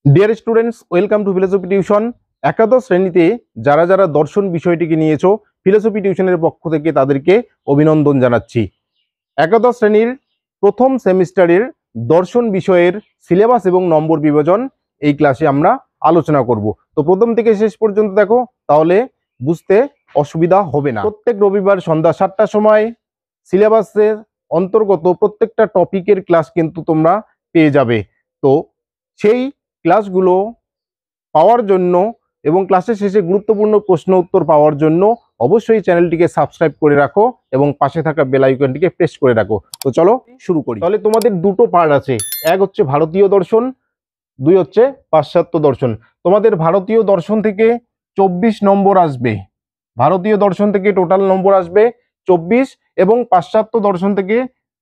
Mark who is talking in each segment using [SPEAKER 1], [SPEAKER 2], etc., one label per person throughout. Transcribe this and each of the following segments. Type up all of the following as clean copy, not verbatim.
[SPEAKER 1] Dear students, welcome to philosophy tuition. একাদশ শ্রেণীতে যারা যারা দর্শন বিষয়টিকে নিয়েছো, ফিলোসফি টিউশনের পক্ষ থেকে তাদেরকে অভিনন্দন জানাচ্ছি। একাদশ শ্রেণীর প্রথম সেমিস্টারের দর্শন বিষয়ের সিলেবাস এবং নম্বর বিভাজন এই ক্লাসে আমরা আলোচনা করব। তো প্রথম থেকে শেষ পর্যন্ত দেখো, তাহলে বুঝতে অসুবিধা হবে না। প্রত্যেক রবিবার সন্ধ্যা 7টার সময় সিলেবাসের অন্তর্গত প্রত্যেকটা টপিকের ক্লাস কিন্তু তোমরা পেয়ে যাবে। তো সেই ক্লাসগুলো পাওয়ার জন্য এবং ক্লাসের শেষে গুরুত্বপূর্ণ প্রশ্ন উত্তর পাওয়ার জন্য অবশ্যই চ্যানেলটিকে সাবস্ক্রাইব করে রাখো এবং পাশে থাকা বেল আইকনটিকে প্রেস করে রাখো। তো চলো শুরু করি। তাহলে তোমাদের দুটো পার্ট আছে, এক হচ্ছে ভারতীয় দর্শন, দুই হচ্ছে পাশ্চাত্য দর্শন। তোমাদের ভারতীয় দর্শন থেকে 24 নম্বর আসবে, ভারতীয় দর্শন থেকে টোটাল নম্বর আসবে 24 এবং পাশ্চাত্য দর্শন থেকে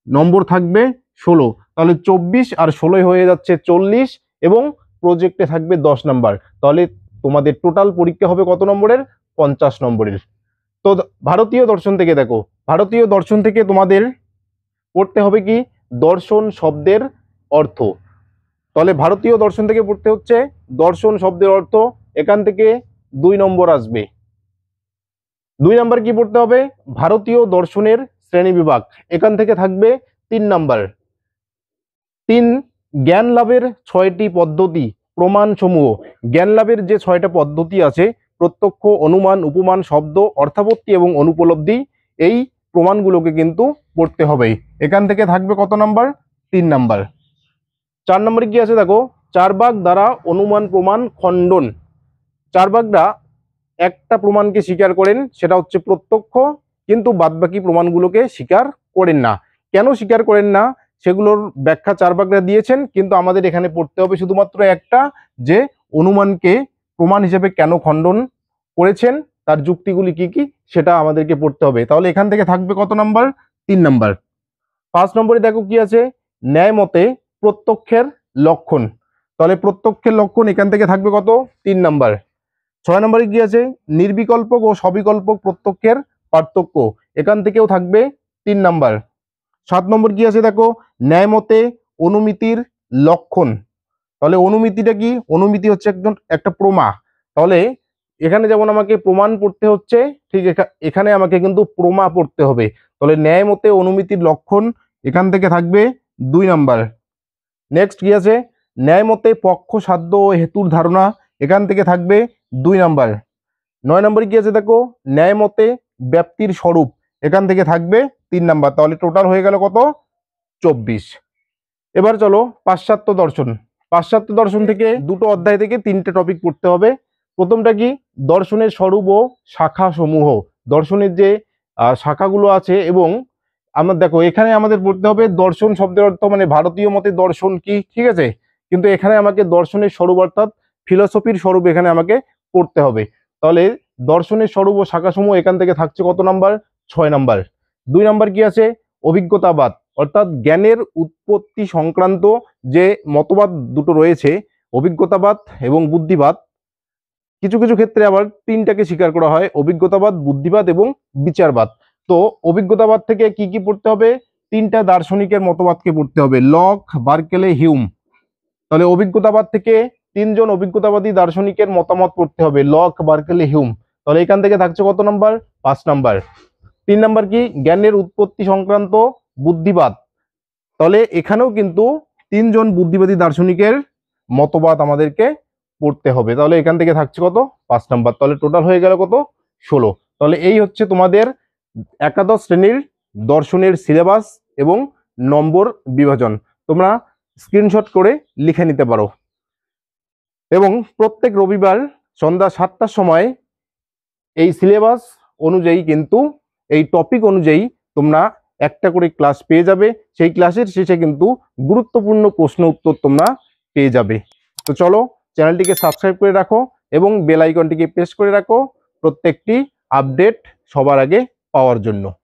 [SPEAKER 1] নম্বর থাকবে 16। তাহলে 24 আর 16 হয়ে যাচ্ছে 40 এবং প্রজেক্টে থাকবে 10 নম্বর। তাহলে তোমাদের টোটাল পরীক্ষা হবে কত নম্বরের? 50 নম্বরের। তো ভারতীয় দর্শন থেকে দেখো, ভারতীয় দর্শন থেকে তোমাদের পড়তে হবে কি দর্শন শব্দের অর্থ। তাহলে ভারতীয় দর্শন থেকে পড়তে হচ্ছে দর্শন শব্দের অর্থ। এখান থেকে 2 নম্বর আসবে। 2 নম্বর কি পড়তে হবে? ভারতীয় দর্শনের শ্রেণী বিভাগ, এখান থেকে থাকবে 3 নম্বর। 3 জ্ঞান লাভের 6টি পদ্ধতি, প্রমাণ সমূহ। জ্ঞান লাভের যে 6টা পদ্ধতি আছে, প্রত্যক্ষ, অনুমান, উপমান, শব্দ, অর্থাপত্তি এবং অনুপলব্ধি, এই প্রমাণগুলোকে কিন্তু পড়তে হবে। এখান থেকে থাকবে কত নাম্বার? 3 নাম্বার। 4 নম্বরে কি আছে দেখো, 4 ভাগ দ্বারা অনুমান প্রমাণ খণ্ডন। 4 ভাগরা একটা প্রমাণকে স্বীকার করেন, সেটা হচ্ছে প্রত্যক্ষ, কিন্তু বাদবাকি প্রমাণগুলোকে স্বীকার করেন না। কেন স্বীকার করেন না সেগুলোর ব্যাখ্যা 4 ভাগরা দিয়েছেন, কিন্তু আমাদের এখানে পড়তে হবে শুধুমাত্র একটা, যে অনুমানকে প্রমাণ হিসেবে কেন খণ্ডন করেছেন, তার যুক্তিগুলি কি কি সেটা আমাদেরকে পড়তে হবে। তাহলে এখান থেকে থাকবে কত নাম্বার? 3 নাম্বার। 5 নম্বরে দেখো কি আছে, ন্যায় মতে প্রত্যক্ষের লক্ষণ। তাহলে প্রত্যক্ষের লক্ষণ এখান থেকে থাকবে কত? 3 নাম্বার। 6 নম্বরে কি আছে, নির্বিকল্পক ও সবিকল্পক প্রত্যক্ষের পার্থক্য, এখান থেকেও থাকবে 3 নাম্বার। 7 নম্বর কি আছে দেখো, ন্যায় মতে অনুমিতির লক্ষণ। তাহলে অনুমিতিটা কি? অনুমিতি হচ্ছে একটা প্রমা। তাহলে এখানে যেমন আমাকে প্রমাণ পড়তে হচ্ছে, ঠিক এখানে আমাকে কিন্তু প্রমা পড়তে হবে। তাহলে ন্যায় মতে অনুমিতির লক্ষণ, এখান থেকে থাকবে 2 নাম্বার। নেক্সট কি আছে, ন্যায় মতে পক্ষ সাধ্য ও হেতুর ধারণা, এখান থেকে থাকবে 2 নাম্বার। 9 নম্বরে কি আছে দেখো, ন্যায় মতে ব্যাপ্তির স্বরূপ, এখান থেকে থাকবে 3 নাম্বার। তাহলে টোটাল হয়ে গেল কত? 24। এবার চলো পাশ্চাত্য দর্শন। পাশ্চাত্য দর্শন থেকে দুটো অধ্যায় থেকে 3টে টপিক পড়তে হবে। প্রথমটা কি, দর্শনের স্বরূপ ও শাখা সমূহ। দর্শনের যে শাখাগুলো আছে, এবং আমরা দেখো এখানে আমাদের পড়তে হবে দর্শন শব্দের অর্থ, মানে ভারতীয় মতে দর্শন কি, ঠিক আছে, কিন্তু এখানে আমাকে দর্শনের স্বরূপ অর্থাৎ ফিলোসফির স্বরূপ এখানে আমাকে পড়তে হবে। তাহলে দর্শনের স্বরূপ ও শাখাসমূহ এখান থেকে থাকছে কত নাম্বার? 6 নাম্বার। 2 নাম্বার কি আছে, অভিজ্ঞতাবাদ, অর্থাৎ জ্ঞানের উৎপত্তি সংক্রান্ত যে মতবাদ দুটো রয়েছে, অভিজ্ঞতাবাদ এবং বুদ্ধিবাদ। কিছু কিছু ক্ষেত্রে আবার 3টাকে স্বীকার করা হয়, অভিজ্ঞতাবাদ, বুদ্ধিবাদ এবং বিচারবাদ। তো অভিজ্ঞতাবাদ থেকে কি কি পড়তে হবে? 3টা দার্শনিকের মতবাদকে পড়তে হবে, লক, বার্কেলে, হিউম। তাহলে অভিজ্ঞতাবাদ থেকে 3জন অভিজ্ঞতাবাদী দার্শনিকের মতামত পড়তে হবে, লক, বার্কেলে, হিউম। তাহলে এখান থেকে থাকছে কত নাম্বার? 5 নাম্বার। 3 নাম্বার কি, জ্ঞানের উৎপত্তি সংক্রান্ত বুদ্ধিবাদ। তাহলে এখানেও কিন্তু 3জন বুদ্ধিবাদী দার্শনিকের মতবাদ আমাদেরকে পড়তে হবে। তাহলে এখান থেকে থাকছে কত? 5 নাম্বার। তাহলে টোটাল হয়ে গেল কত? 16। তাহলে এই হচ্ছে তোমাদের একাদশ শ্রেণীর দর্শনের সিলেবাস এবং নম্বর বিভাজন। তোমরা স্ক্রিনশট করে লিখে নিতে পারো। এবং প্রত্যেক রবিবার সন্ধ্যা 7টার সময় এই সিলেবাস অনুযায়ী কিন্তু এই টপিক অনুযায়ী তোমরা একটা করে ক্লাস পেয়ে যাবে। সেই ক্লাসের শেষে কিন্তু গুরুত্বপূর্ণ প্রশ্ন উত্তর তোমরা পেয়ে যাবে। তো চলো চ্যানেলটিকে সাবস্ক্রাইব করে রাখো এবং বেল আইকনটিকে প্রেস করে রাখো প্রত্যেকটি আপডেট সবার আগে পাওয়ার জন্য।